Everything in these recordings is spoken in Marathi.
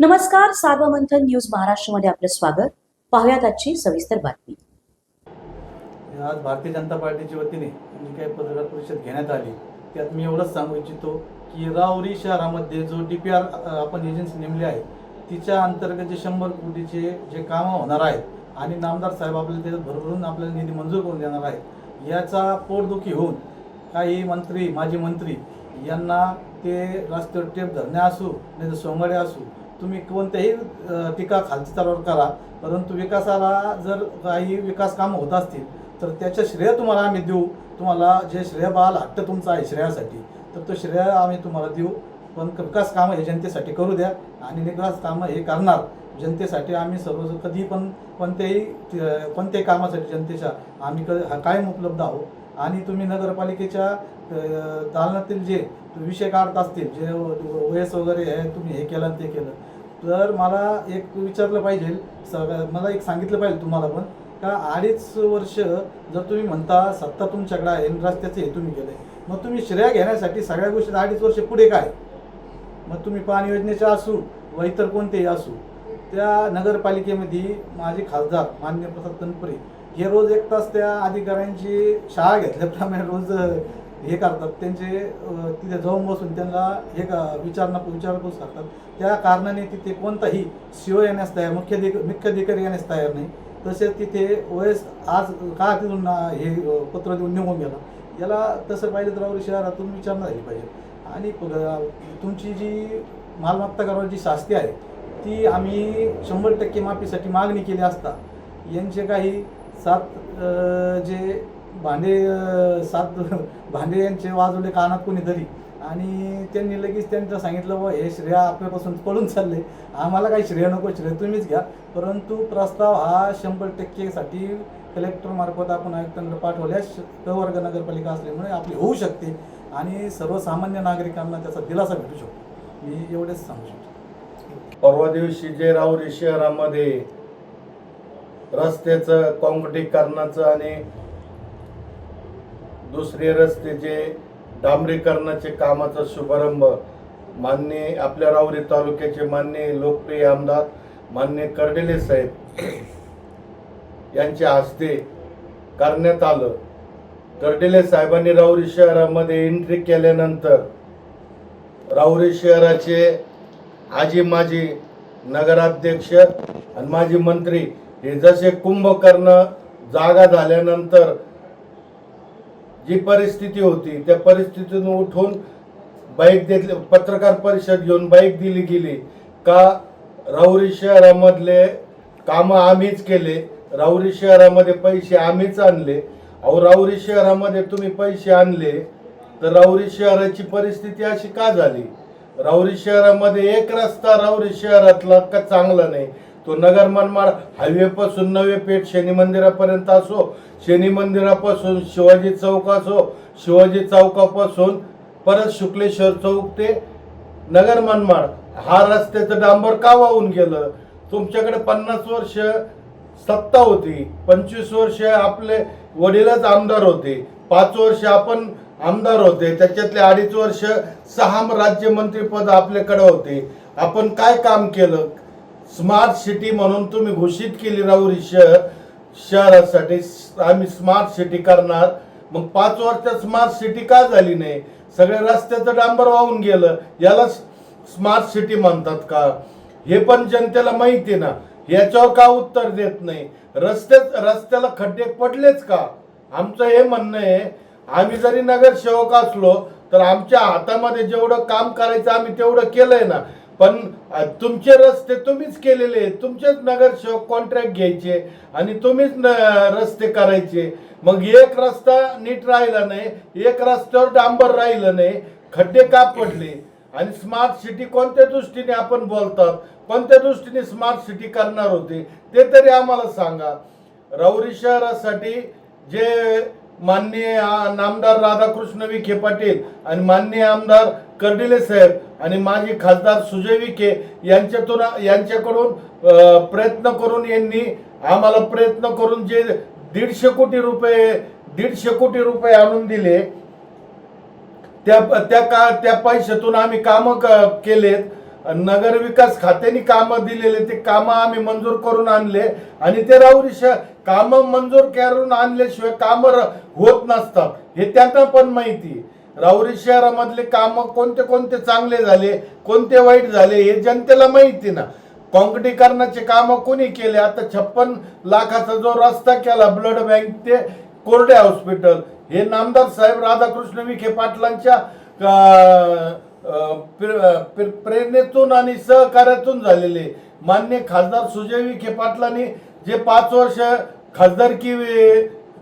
नमस्कार, सार्वमंथन न्यूज महाराष्ट्रमध्ये आपलं स्वागत. पाहुयात आजची सविस्तर बातमी. आज भारतीय जनता पार्टीच्या वतीने जी काही पत्रकार परिषद घेण्यात आली त्यात मी एवढंच सांगू इच्छितो की राहुरी शहरामध्ये जो DPR आपण एजन्सी नेमली आहे तिच्या अंतर्गत जे 100 कोटीचे जे कामं होणार आहेत आणि नामदार साहेब आपल्याला त्याच्यात भरभरून आपल्याला निधी मंजूर करून देणार आहेत, याचा पोटदुखी होऊन काही मंत्री, माजी मंत्री यांना ते रस्त्यावर टेप धरणे असू नाही तर सोंगाडे असू, तुम्ही कोणत्याही टीका खालची तलवार करा, परंतु विकासाला जर काही विकास कामं होत असतील तर त्याचं श्रेय तुम्हाला आम्ही देऊ. तुम्हाला जे श्रेय बाल हट्ट तुमचा आहे श्रेयासाठी, तर तो श्रेय आम्ही तुम्हाला देऊ. पण विकास कामं हे जनतेसाठी करू द्या आणि विकास कामं हे करणार जनतेसाठी. आम्ही सर्व कधी पण कोणत्याही कामासाठी जनतेच्या आम्ही कायम उपलब्ध आहोत. आणि तुम्ही नगरपालिकेच्या दालनातील जे विषय काढत असतील, जे OS वगैरे आहे, तुम्ही हे केलं ते केलं, तर मला एक विचारलं पाहिजे, मला एक सांगितलं पाहिजे तुम्हाला पण का 2.5 वर्ष जर तुम्ही म्हणता सत्ता तुमच्याकडे आहे, रस्त्याचं हे तुम्ही केलं, मग तुम्ही श्रेय घेण्यासाठी सगळ्या गोष्टी 2.5 वर्ष पुढे काय? मग तुम्ही पाणी योजनेचे असू व इतर कोणतेही असू, त्या नगरपालिकेमध्ये माझे खासदार माननीय प्रसाद तनपुरे हे रोज 1 तास त्या अधिकाऱ्यांची शाळा घेतल्याप्रमाणे रोज हे करतात. त्यांचे तिथे जाऊन बसून त्यांना हे विचारपूस करतात. त्या कारणाने तिथे कोणताही CO येण्यास तयार, मुख्याधिकारी येण्यास तयार नाही. तसेच तिथे OS आज का तिथून हे पत्र देऊन निघून गेला, याला तसं पाहिलं तर राहुरी शहरातून विचारणा झाली पाहिजे. आणि तुमची जी मालमत्ता कराची शास्ती आहे ती आम्ही 100% माफीसाठी मागणी केली असता यांचे काही 7 जे भांडे यांचे वाजवले कानात कोणीतरी आणि त्यांनी लगेच त्यांचं सांगितलं व हे श्रेय आपल्यापासून पळून चालले, आम्हाला काही श्रेय नको, श्रेय तुम्हीच घ्या. परंतु प्रस्ताव हा 100% साठी कलेक्टरमार्फत आपण आयुक्तांकडे पाठवल्यास प्रवर्ग नगरपालिका असल्यामुळे आपली होऊ शकते आणि सर्वसामान्य नागरिकांना त्याचा दिलासा भेटू शकतो. मी एवढेच सांगू शकतो. परवा दिवशी जे राहुरी शहरामध्ये रस्त्याचं काँक्रिटीकरणाचं आणि दुसरे रस्ते जे डांबरीकरणाचे कामाचा शुभारंभ माननीय आपल्या राहुरी तालुक्याचे माननीय लोकप्रिय आमदार माननीय कर्डिले साहेब यांच्या हस्ते करण्यात आलं. कर्डिले साहेबांनी राहुरी शहरामध्ये एंट्री केल्यानंतर राहुरी शहराचे आजी माजी नगराध्यक्ष आणि माजी मंत्री हे जसे कुंभकर्ण जागा झाल्यानंतर जी परिस्थिती होती त्या परिस्थितीतून उठून बाईक घेतली, पत्रकार परिषद घेऊन बाईक दिली गेली का राहुरी शहरामधले कामं आम्हीच केले, राहुरी शहरामध्ये पैसे आम्हीच आणले. अहो, राहुरी शहरामध्ये तुम्ही पैसे आणले तर राहुरी शहराची परिस्थिती अशी का झाली? राहुरी शहरामध्ये एक रस्ता राहुरी शहरातला का चांगला नाही, तो नगर मनमाड हायवे पासून नवे पेठ शनी मंदिरापर्यंत असो, शनी मंदिरापासून शिवाजी चौक असो, शिवाजी चौकापासून परत शुक्लेश्वर चौक ते नगर मनमाड हा रस्त्याचं डांबर का वाहून गेलं? तुमच्याकडे 50 वर्ष सत्ता होती, 25 वर्ष आपले वडीलच आमदार होते, 5 वर्ष आपण आमदार होते, त्याच्यातले 2.5 वर्ष 6 राज्यमंत्रीपद आपल्याकडे होते. आपण काय काम केलं? स्मार्ट सिटी म्हणून तुम्ही घोषित केली राहुरी शहरासाठी, आम्ही स्मार्ट सिटी करणार. मग 5 वर्षात स्मार्ट सिटी का झाली नाही? सगळ्या रस्त्याचं डांबर वाहून गेलं, याला स्मार्ट सिटी म्हणतात का? हे पण जनतेला माहिती ना, याच्यावर का उत्तर देत नाही? रस्त्याला खड्डे पडलेच का? आमचं हे म्हणणं आहे, आम्ही जरी नगरसेवक असलो तर आमच्या हातामध्ये जेवढं काम करायचं आम्ही तेवढं केलंय ना. पण तुमचे रस्ते तुम्हीच केलेले, तुमचेच नगरसेवक कॉन्ट्रॅक्ट घ्यायचे आणि तुम्हीच रस्ते करायचे. मग एक रस्ता नीट राहिला नाही, एक रस्त्यावर डांबर राहिलं नाही, खड्डे का पडले? आणि स्मार्ट सिटी कोणत्या दृष्टीने आपण बोलतात, कोणत्या दृष्टीने स्मार्ट सिटी करणार होते ते तरी आम्हाला सांगा. राहुरी शहरासाठी जे माननीय नामदार राधाकृष्ण विखे पाटील आणि माननीय आमदार कर्डिले साहेब आणि माजी खासदार सुजय विखे यांच्याकडून प्रयत्न करून यांनी आम्हाला प्रयत्न करून जे 150 कोटी रुपये आणून दिले त्या पैशातून आम्ही कामं केलेत नगर विकास खात्याने कामं दिलेले ते कामं आम्ही मंजूर करून आणले आणि ते राऊरी कामं मंजूर करून आणल्याशिवाय कामं होत नसतात हे त्यांना पण माहिती. राऊरी शहरामधले कामं कोणते कोणते चांगले झाले कोणते वाईट झाले हे जनतेला माहिती ना. काँक्रिटीकरणाचे कामं कोणी केले? आता 56 लाखाचा जो रस्ता केला ब्लड बँक ते कोरडे हॉस्पिटल हे नामदार साहेब राधाकृष्ण विखे पाटलांच्या प्रेरणेतून आणि सहकार्यातून झालेले. मान्य खासदार सुजय विखे पाटलांनी जे 5 वर्ष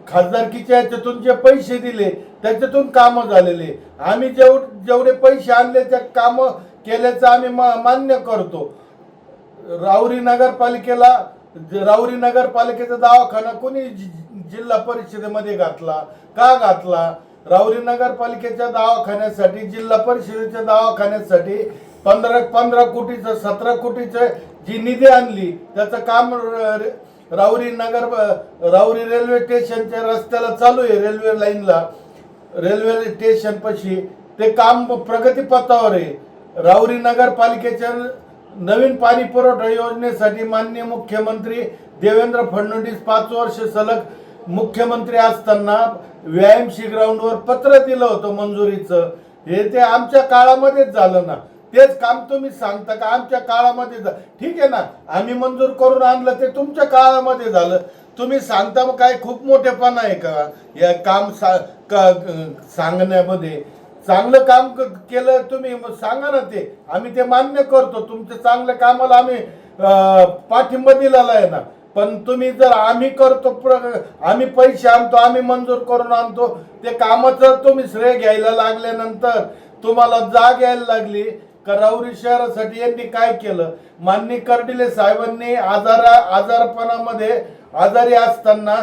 खासदारकीच्या याच्यातून जे पैसे दिले त्याच्यातून कामं झालेले. आम्ही जेवढे पैसे आणले त्या कामं केल्याचं आम्ही मान्य करतो. राऊरी नगरपालिकेचा दवाखाना कोणी जिल्हा परिषदेमध्ये घातला का घातला? राऊरी नगरपालिकेच्या दवाखान्यासाठी जिल्हा परिषदेच्या दवाखान्यासाठी 15 कोटीचं 17 कोटीचं जी निधी आणली त्याचं काम राऊरी रेल्वे स्टेशनच्या रस्त्याला चालू आहे. रेल्वे लाईनला रेल्वे स्टेशन पाशी ते काम प्रगतीपथावर आहे. राऊरी नगरपालिकेच्या नवीन पाणी पुरवठा योजनेसाठी माननीय मुख्यमंत्री देवेंद्र फडणवीस 5 वर्ष सलग मुख्यमंत्री असताना व्यायामशी ग्राउंडवर पत्र दिलं होतं मंजुरीचं. हे ते आमच्या काळामध्येच झालं ना. तेच काम तुम्ही सांगता का आमच्या काळामध्ये ठीक आहे ना. आम्ही मंजूर करून आणलं ते तुमच्या काळामध्ये झालं. तुम्ही सांगता मग काय खूप मोठेपणा आहे का या काम सांगण्यामध्ये? चांगलं काम केलं तुम्ही सांगा ना ते आम्ही ते मान्य करतो. तुमच्या चांगल्या कामाला आम्ही पाठिंबा दिलेला आहे ना. पण तुम्ही जर आम्ही करतो आम्ही पैसे आणतो आम्ही मंजूर करून आणतो ते कामाचं तुम्ही श्रेय घ्यायला लागल्यानंतर तुम्हाला जाग यायला लागली का राऊरी शहरासाठी यांनी काय केलं? माननीय कर्डिले साहेबांनी आजारपणामध्ये आजारी असताना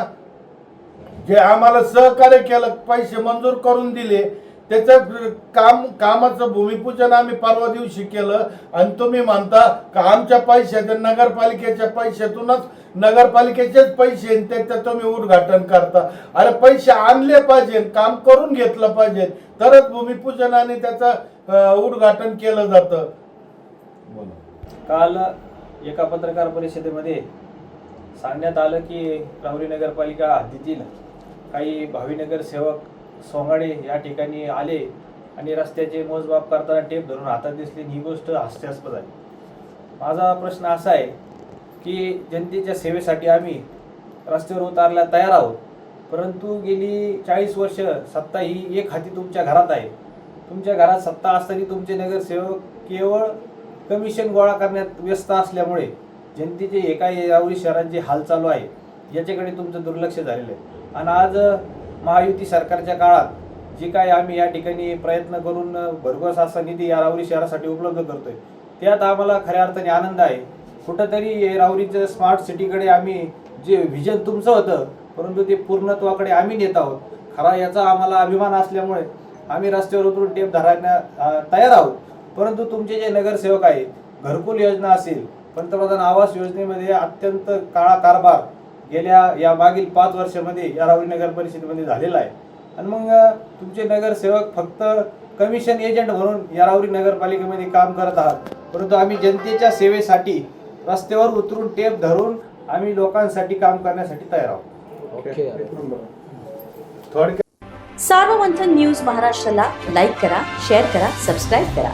जे आम्हाला सहकार्य केलं पैसे मंजूर करून दिले त्याचं कामाचं भूमिपूजन आम्ही परवा दिवशी केलं. आणि तुम्ही म्हणता का आमच्या पैशाच्या नगरपालिकेच्या पैशातूनच नगरपालिकेचेच पैसे त्याचं तुम्ही उद्घाटन करता. अरे पैसे आणले पाहिजे काम करून घेतलं पाहिजे तरच भूमिपूजन आणि त्याचं उद्घाटन केलं जातं. काल एका पत्रकार परिषदेमध्ये सांगण्यात आलं की राऊरी नगरपालिका हद्दीतील काही भावी नगरसेवक सोंगाडे या ठिकाणी आले आणि रस्त्याचे मोजमाप करताना टेप धरून हातात दिसले. ही गोष्ट हास्यास्पद आहे. माझा प्रश्न असा आहे की जनतेच्या सेवेसाठी आम्ही रस्त्यावर उतरला तयार आहोत, परंतु गेली 40 वर्ष सत्ता ही एक हाती तुमच्या घरात आहे. तुमच्या घरात सत्ता असताना तुमचे नगरसेवक केवळ कमिशन गोळा करण्यात व्यस्त असल्यामुळे जनतेचे हे काही राऊरी शहरात जे हाल चालू आहे याच्याकडे तुमचं दुर्लक्ष झालेलं आहे. आणि आज महायुती सरकारच्या काळात जी काय आम्ही या ठिकाणी प्रयत्न करून भरघोस असा निधी या राऊरी शहरासाठी उपलब्ध करतोय त्यात आम्हाला खऱ्या अर्थाने आनंद आहे. कुठंतरी राऊरीच्या स्मार्ट सिटीकडे आम्ही जे व्हिजन तुमचं होतं परंतु ते पूर्णत्वाकडे आम्ही नेत आहोत. खरा याचा आम्हाला अभिमान असल्यामुळे आम्ही रस्त्यावर उतरून टेप धरण्यास तयार आहोत. परंतु तुमचे जे नगरसेवक आहेत घरकुल योजना असेल पंतप्रधान आवास योजनेमध्ये अत्यंत काळा कारभार गेल्या या मागील 5 वर्षामध्ये या राऊरी नगर परिषदेमध्ये झालेला आहे. आणि मग तुमचे नगरसेवक फक्त कमिशन एजंट म्हणून या राऊरी नगरपालिकेमध्ये काम करत आहात, परंतु आम्ही जनतेच्या सेवेसाठी रस्त्यावर उतरून टेप धरून आम्ही लोकांसाठी काम करण्यासाठी तयार आहोत. सार्वमंथन न्यूज महाराष्ट्राला लाईक करा, शेअर करा, सबस्क्राईब करा.